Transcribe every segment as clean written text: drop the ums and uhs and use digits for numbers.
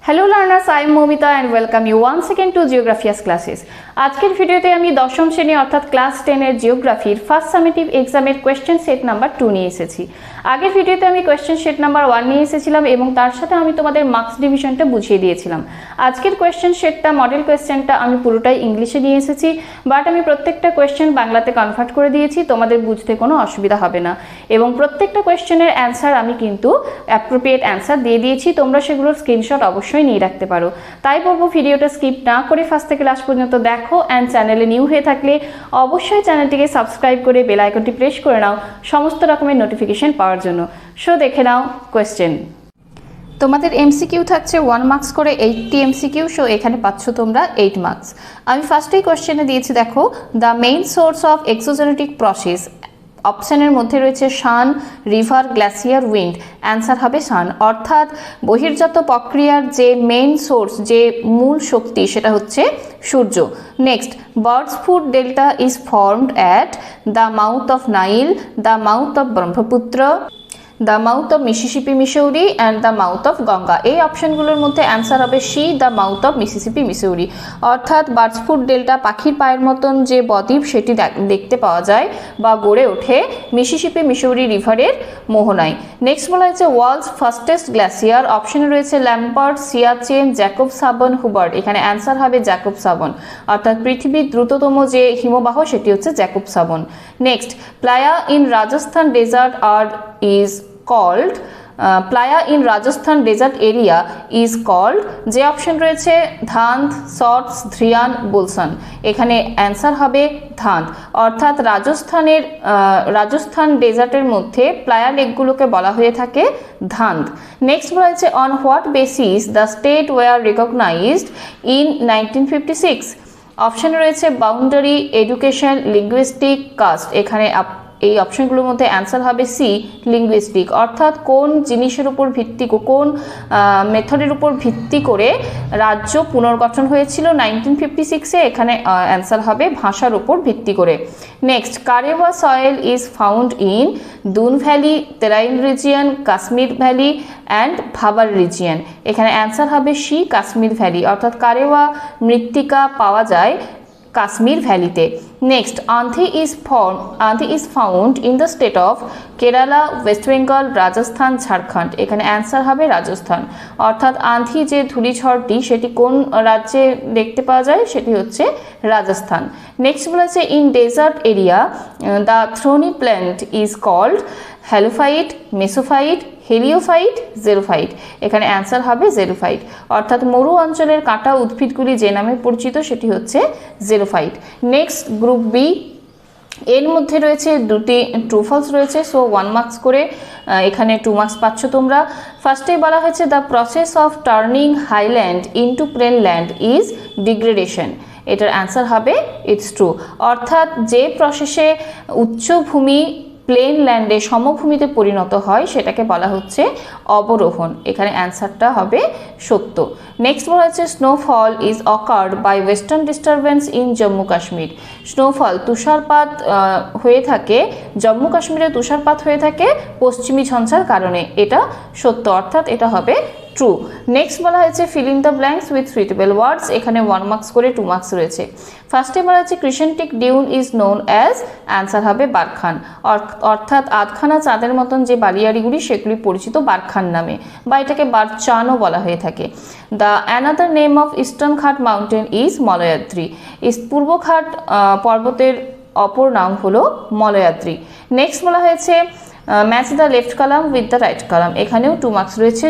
Hello learners, I am Momita and welcome you once again to Geographia's classes. আজকের ভিডিওতে আমি দশম শ্রেণী অর্থাৎ ক্লাস 10 এর জিওগ্রাফির ফার্স্ট সামেটিভ এক্সামের কোয়েশ্চেন সেট নাম্বার 2 নিয়ে এসেছি। আগের ভিডিওতে আমি কোয়েশ্চেন সেট নাম্বার 1 নিয়ে এসেছিলাম এবং তার সাথে আমি তোমাদের মার্কস ডিভিশনটা বুঝিয়ে দিয়েছিলাম। আজকের কোয়েশ্চেন সেটটা মডেল কোয়েশ্চেনটা আমি পুরোটাই ইংলিশে নিয়ে এসেছি, বাট আমি প্রত্যেকটা কোয়েশ্চেন বাংলাতে কনভার্ট করে দিয়েছি, তোমাদের বুঝতে কোনো অসুবিধা হবে না। এবং প্রত্যেকটা কোয়েশ্চেনের অ্যান্সার আমি কিন্তু অ্যাপ্রোপ্রিয়েট অ্যান্সার দিয়ে দিয়েছি, তোমরা সেগুলোর স্ক্রিনশট অবশ্যই নিয়ে রাখতে পারো। তাই বলবো ভিডিওটা স্কিপ না করে ফার্স্ট থেকে লাস্ট পর্যন্ত দেখো, অ্যান্ড চ্যানেলে নিউ হয়ে থাকলে অবশ্যই চ্যানেলটিকে সাবস্ক্রাইব করে বেল আইকনটি প্রেস করে নাও সমস্ত রকমের নোটিফিকেশন পাওয়ার জন্য। সো দেখে নাও কোয়েশ্চেন। তোমাদের এমসিকিউ থাকছে 1 মার্কস করে 80 এমসিকিউ, সো এখানে পাচ্ছ তোমরা 8 মার্কস। আমি ফার্স্টেই কোয়েশ্চেনে দিয়েছি, দেখো the main source of exogenetic process. অপশানের মধ্যে রয়েছে sun, river, glacier, wind. Answer হবে সান, অর্থাৎ বহির্জাত প্রক্রিয়ার যে মেইন সোর্স, যে মূল শক্তি, সেটা হচ্ছে সূর্য। Next, bird's foot delta is formed at the mouth of Nile, the mouth of Brahmaputra, the mouth of Mississippi Missouri and the mouth of Ganga. এই অপশনগুলোর মধ্যে অ্যান্সার হবে C, the mouth of Mississippi Missouri. অর্থাৎ বার্ডসফুট ডেল্টা, পাখির পায়ের মতন যে বদ্বীপ, সেটি দেখতে পাওয়া যায় বা গড়ে ওঠে মিসিসিপি মিসৌরি রিভারের মোহনায়। নেক্সট বলা হয়েছে ওয়ার্ল্ডস ফার্স্টেস্ট গ্লাসিয়ার। অপশনে রয়েছে Lambert, Siachen, Jakobshavn, Hubbard. এখানে অ্যান্সার হবে জ্যাকব সাবন, অর্থাৎ পৃথিবীর দ্রুততম যে হিমবাহ সেটি হচ্ছে Jakobshavn. Next, playa in Rajasthan desert are is called playa in Rajasthan desert area is called. যে অপশন রয়েছে ধান্দ, সটস, ধ্রিয়ান, বুলসান। এখানে অ্যান্সার হবে ধান্দ, অর্থাৎ রাজস্থান ডেজার্টের মধ্যে প্লায়া লেকগুলোকে বলা হয়ে থাকে ধান্দ। নেক্সট বলা হয়েছে on what basis the state were recognized in 1956। Option রয়েছে বাউন্ডারি, এডুকেশন, লিঙ্গুইস্টিক, কাস্ট। এখানে এই অপশনগুলোর মধ্যে অ্যান্সার হবে সি, লিঙ্গুইস্টিক, অর্থাৎ কোন জিনিসের উপর ভিত্তি, কোন মেথডের উপর ভিত্তি করে রাজ্য পুনর্গঠন হয়েছিল 1956-এ। এখানে অ্যান্সার হবে ভাষার উপর ভিত্তি করে। Next, karewa soil is found in Doon valley, Terai region, Kashmir valley and Bhabar region. এখানে অ্যান্সার হবে সি, কাশ্মীর ভ্যালি, অর্থাৎ কারেওয়া মৃত্তিকা পাওয়া যায় কাশ্মীর ভ্যালিতে। Next, Andhi is found in the state of Kerala, West Bengal, Rajasthan, Jharkhand. এখানে অ্যান্সার হবে রাজস্থান, অর্থাৎ আন্ধি যে ধূলিঝড়টি সেটি কোন রাজ্যে দেখতে পাওয়া যায়, সেটি হচ্ছে রাজস্থান। নেক্সট বলেছে in desert area the thorny plant is called halophyte, mesophyte, heliophyte, xerophyte. এখানে অ্যান্সার হবে জেরোফাইট, অর্থাৎ মরু অঞ্চলের কাঁটা উদ্ভিদগুলি যে নামে পরিচিত সেটি হচ্ছে জেরোফাইট। নেক্সট, গ্রুপ বি, এর মধ্যে রয়েছে দুটি ট্রু ফলস রয়েছে, সো 1 মার্কস করে এখানে 2 মার্কস পাচ্ছ তোমরা। ফার্স্টে বলা হয়েছে the process of turning highland into plain land is degradation. এটার অ্যান্সার হবে ইটস ট্রু, অর্থাৎ যে প্রসেসে উচ্চভূমি প্লেন ল্যান্ডে সমভূমিতে পরিণত হয় সেটাকে বলা হচ্ছে অবরোহণ। এখানে অ্যান্সারটা হবে সত্য। নেক্সট বলা হচ্ছে snowfall is occurred by western disturbance in Jammu Kashmir. Snowfall, তুষারপাত হয়ে থাকে জম্মু কাশ্মীরে, তুষারপাত হয়ে থাকে পশ্চিমী ঝঞ্ঝার কারণে। এটা সত্য, অর্থাৎ এটা হবে ট্রু। নেক্সট বলা হয়েছে fill in the blanks with suitable words. এখানে 1 মার্কস করে 2 মার্কস রয়েছে। ফার্স্টে বলা হচ্ছে crescentic dune is known as. Answer হবে বারখান, অর্থাৎ আধখানা চাঁদের মতন যে বালিয়াড়িগুলি সেগুলি পরিচিত বারখান নামে, বা এটাকে বারচানও বলা হয়ে থাকে। The another name of eastern ঘাট মাউন্টেন ইজ মলয়াদ্রি। পূর্ব ঘাট পর্বতের অপর নাম হলো মলয়াদ্রি। নেক্সট বলা হয়েছে match the left column with the right column. এখানেও 2 মার্কস রয়েছে,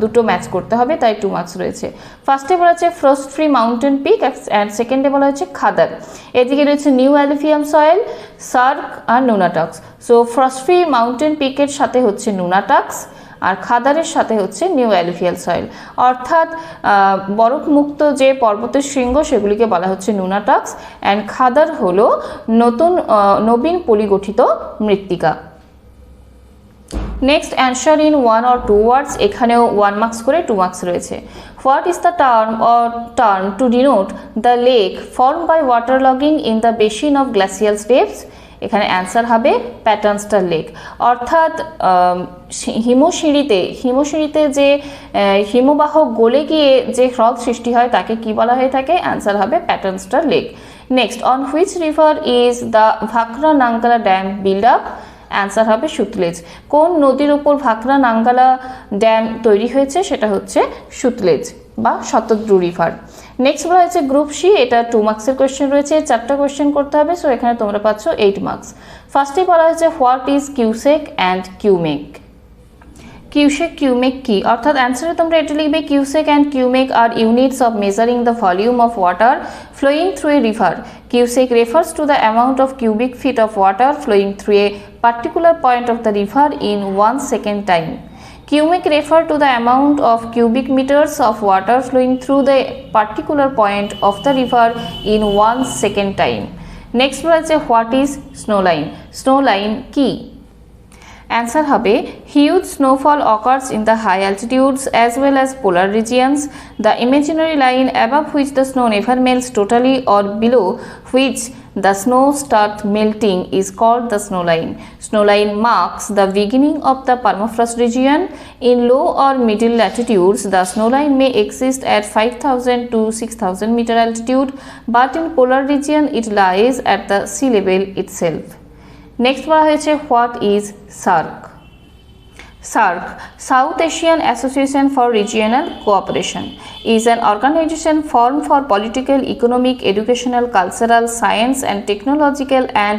দুটো ম্যাচ করতে হবে, তাই 2 মার্কস রয়েছে। ফার্স্টে বলা হচ্ছে frost free mountain peak and সেকেন্ডে বলা হচ্ছে খাদার। এদিকে রয়েছে নিউ অ্যালুভিয়াম সয়েল, সার্ক আর নুনাটক্স। সো ফ্রস্ট ফ্রি মাউন্টেন পিকের সাথে হচ্ছে নুনাটক্স, আর খাদারের সাথে হচ্ছে নিউ অ্যালুভিয়াল সয়েল, অর্থাৎ বরফমুক্ত যে পর্বতের শৃঙ্গ সেগুলিকে বলা হচ্ছে নুনাটক্স, অ্যান্ড খাদার হলো নবীন পলিগঠিত মৃত্তিকা। Next, answer in 1 or 2 words. এখানেও 1 মার্কস করে 2 মার্কস রয়েছে। What is the term to denote the lake form by water logging in the basin of glacial steps. এখানে অ্যান্সার হবে প্যাটার্নস্টার লেক। অর্থাৎ হিমশিঁড়িতে যে হিমবাহ গলে গিয়ে যে হ্রদ সৃষ্টি হয় তাকে কি বলা হয়ে থাকে? অ্যান্সার হবে paternoster lake. Next, on which river is the Bhakra Nangal dam build up? Answer হবে সুতলেজ। কোন নদীর উপর ভাকরা নাঙ্গালা ড্যাম তৈরি হয়েছে? সেটা হচ্ছে সুতলেজ বা শতদ্রু রিভার। নেক্সট বলা হয়েছে গ্রুপ সি, এটা 2 মার্কসের কোয়েশ্চেন রয়েছে, 4টা কোয়েশ্চেন করতে হবে। সো এখানে তোমরা পাচ্ছ 8 মার্কস। ফার্স্টে বলা হয়েছে what is cusec and cumec. Cusec cumec কি? অর্থাৎ অ্যান্সারে তোমরা এটা লিখবে cusec and cumec are units of measuring the volume of water flowing through a river. Cubic refers to the amount of cubic feet of water flowing through a particular point of the river in 1 second time. Cubic refer to the amount of cubic meters of water flowing through the particular point of the river in 1 second time. Next বলেছে what is snow line? Snow line কি? Answer হবে huge snowfall occurs in the high altitudes as well as polar regions. The imaginary line above which the snow never melts totally or below which the snow starts melting is called the snow line. Snow line marks the beginning of the permafrost region. In low or middle latitudes, the snow line may exist at 5,000 to 6,000 meter altitude, but in polar region it lies at the sea level itself. Next বলা হয়েছে what is SAARC? SAARC, south Asian association for regional cooperation, is an organization formed for political, economic, educational, cultural, science and technological and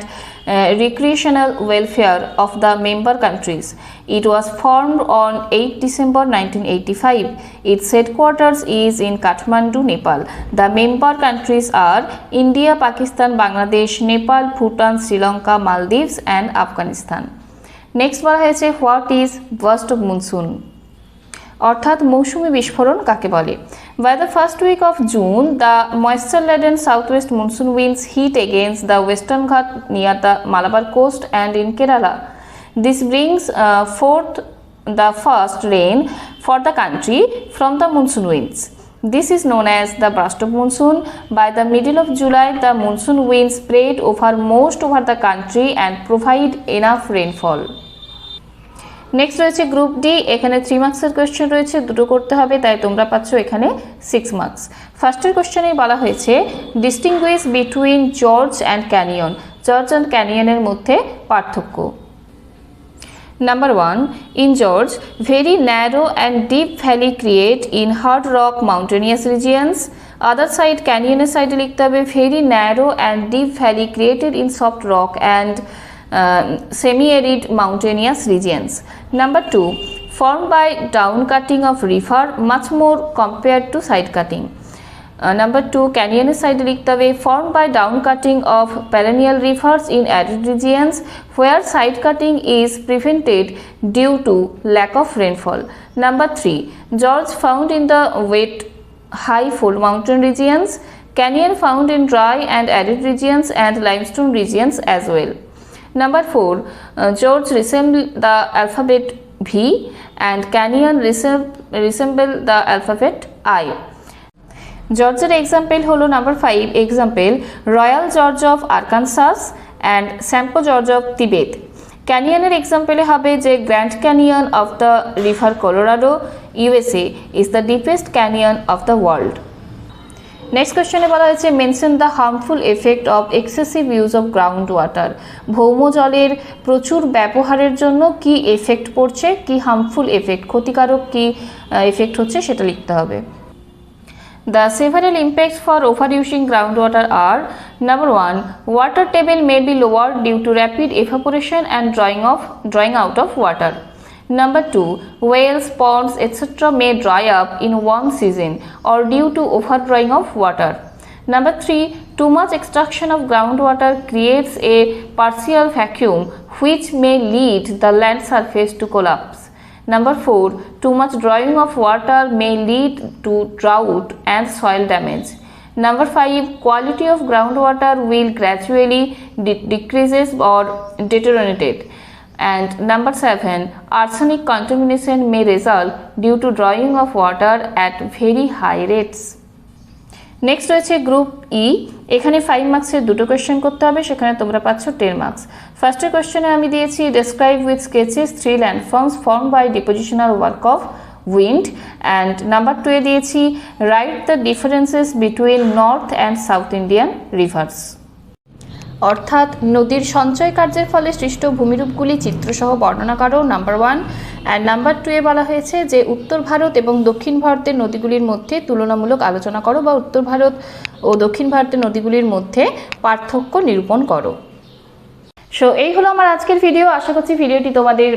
recreational welfare of the member countries. It was formed on 8 December 1985. Its headquarters is in Kathmandu, Nepal. The member countries are India, Pakistan, Bangladesh, Nepal, Bhutan, Sri Lanka, Maldives and Afghanistan. Next বলা হয়েছে what is burst of monsoon? অর্থাৎ মৌসুমী বিস্ফোরণ কাকে বলে? By the first week of June, the moisture-laden southwest monsoon winds hit against the western Ghat near the Malabar coast and in Kerala. This brings forth the first rain for the country from the monsoon winds. This is known as the burst of monsoon. By the middle of July, the monsoon winds spread most over the country and provide enough rainfall. Next রয়েছে group D, এখানে 3 মার্কসের question রয়েছে, দুটো করতে হবে, তাই তোমরা পাচ্ছ এখানে 6 মার্কস। ফার্স্টের কোয়েশ্চেনে বলা হয়েছে distinguish between gorge and canyon. Gorge and ক্যানিয়নের মধ্যে পার্থক্য। Number 1, in George, very narrow and deep valley create in hard rock mountainous regions. Other side canyon side লিখতে হবে very narrow and deep valley created in soft rock and semi-arid mountainous regions. Number 2, formed by down cutting of river much more compared to side cutting. Number 2, canyon side লিখতে হবে formed by down cutting of perennial rivers in arid regions where side cutting is prevented due to lack of rainfall. Number 3, George found in the wet high fold mountain regions, canyon found in dry and arid regions and limestone regions as well. Number 4, George resemble the alphabet V and canyon resemble the alphabet I. জর্জের example হলো number 5 example Royal Gorge of Arkansas and Tsangpo gorge of Tibet. ক্যানিয়নের এক্সাম্পলে হবে যে Grand Canyon of the river Colorado USA is the deepest canyon of the world. Next কোয়েশ্চনে বলা হয়েছে mention the harmful effect of excessive use of ground water. ভৌম জলের প্রচুর ব্যবহারের জন্য কি এফেক্ট পড়ছে, কি হার্মফুল এফেক্ট, ক্ষতিকারক কি এফেক্ট হচ্ছে সেটা লিখতে হবে। The several impacts for overusing groundwater are: number 1, water table may be lowered due to rapid evaporation and drying out of water. Number 2, wells, ponds, etc. may dry up in one season or due to overdrawing of water. Number 3, too much extraction of groundwater creates a partial vacuum which may lead the land surface to collapse. Number 4, too much drawing of water may lead to drought and soil damage. Number 5, quality of groundwater will gradually decreases or deteriorate. And number 7, arsenic contamination may result due to drawing of water at very high rates. Next রয়েছে group ই, এখানে 5 মার্কসের দুটো question করতে হবে, সেখানে তোমরা পাচ্ছ 10 marks. ফার্স্টের কোয়েশ্চেনে আমি দিয়েছি describe with sketches 3 landforms form by depositional work of wind, and number 2 এ দিয়েছি write the differences between north and south Indian rivers. অর্থাৎ নদীর সঞ্চয় কার্যের ফলে সৃষ্ট ভূমিরূপগুলি চিত্রসহ বর্ণনা করো, নাম্বার 1। অ্যান্ড নাম্বার 2 এ বলা হয়েছে যে উত্তর ভারত এবং দক্ষিণ ভারতের নদীগুলির মধ্যে তুলনামূলক আলোচনা করো বা উত্তর ভারত ও দক্ষিণ ভারতের নদীগুলির মধ্যে পার্থক্য নিরূপণ করো। সো এই হলো আমার আজকের ভিডিও। আশা করছি ভিডিওটি তোমাদের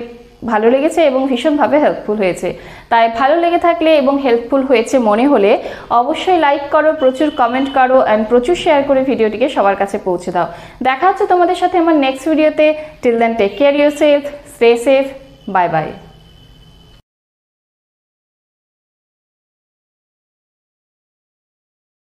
ভালো লেগেছে এবং ভীষণভাবে হেল্পফুল হয়েছে। তাই ভালো লেগে থাকলে এবং হেল্পফুল হয়েছে মনে হলে অবশ্যই লাইক করো, প্রচুর কমেন্ট করো অ্যান্ড প্রচুর শেয়ার করে ভিডিওটিকে সবার কাছে পৌঁছে দাও। দেখা হচ্ছে তোমাদের সাথে আমার নেক্সট ভিডিওতে। Till then take care yourself, stay safe, bye by.